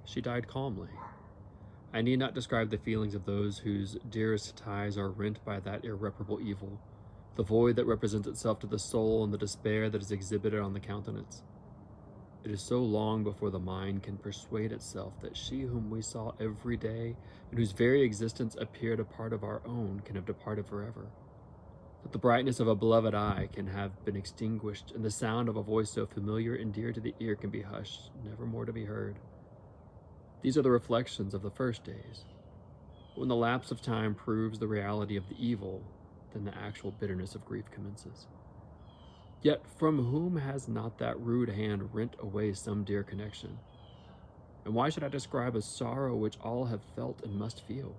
She died calmly. I need not describe the feelings of those whose dearest ties are rent by that irreparable evil, the void that represents itself to the soul and the despair that is exhibited on the countenance. It is so long before the mind can persuade itself that she whom we saw every day and whose very existence appeared a part of our own can have departed forever, that the brightness of a beloved eye can have been extinguished and the sound of a voice so familiar and dear to the ear can be hushed, never more to be heard. These are the reflections of the first days. When the lapse of time proves the reality of the evil, then the actual bitterness of grief commences. Yet from whom has not that rude hand rent away some dear connection? And why should I describe a sorrow which all have felt and must feel?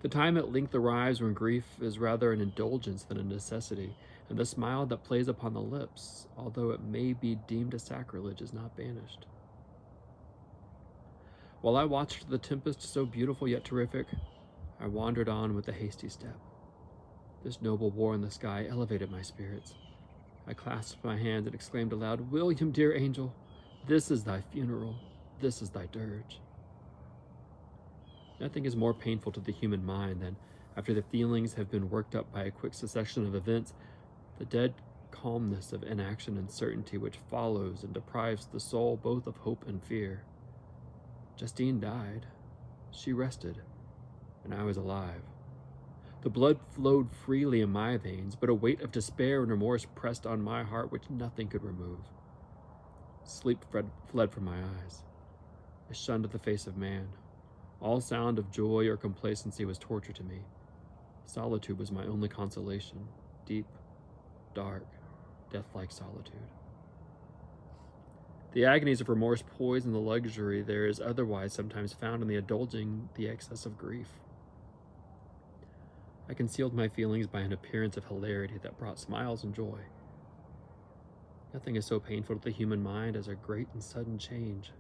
The time at length arrives when grief is rather an indulgence than a necessity, and the smile that plays upon the lips, although it may be deemed a sacrilege, is not banished. While I watched the tempest so beautiful yet terrific, I wandered on with a hasty step. This noble war in the sky elevated my spirits. I clasped my hands and exclaimed aloud, "William, dear angel, this is thy funeral, this is thy dirge." Nothing is more painful to the human mind than, after the feelings have been worked up by a quick succession of events, the dead calmness of inaction and certainty which follows and deprives the soul both of hope and fear. Justine died. She rested, and I was alive. The blood flowed freely in my veins, but a weight of despair and remorse pressed on my heart which nothing could remove. Sleep fled from my eyes. I shunned the face of man. All sound of joy or complacency was torture to me. Solitude was my only consolation, deep, dark, death-like solitude. The agonies of remorse poison the luxury there is otherwise sometimes found in the indulging the excess of grief. I concealed my feelings by an appearance of hilarity that brought smiles and joy. Nothing is so painful to the human mind as a great and sudden change.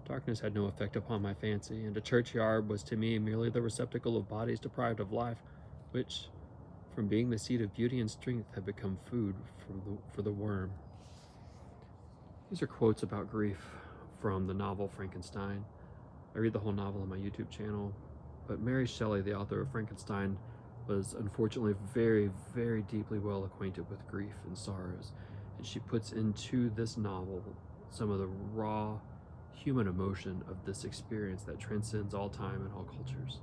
Darkness had no effect upon my fancy, and a churchyard was to me merely the receptacle of bodies deprived of life, which, from being the seat of beauty and strength, had become food for the worm. These are quotes about grief from the novel Frankenstein. I read the whole novel on my YouTube channel, but Mary Shelley, the author of Frankenstein, was unfortunately very, very deeply well acquainted with grief and sorrows, and she puts into this novel some of the raw human emotion of this experience that transcends all time and all cultures.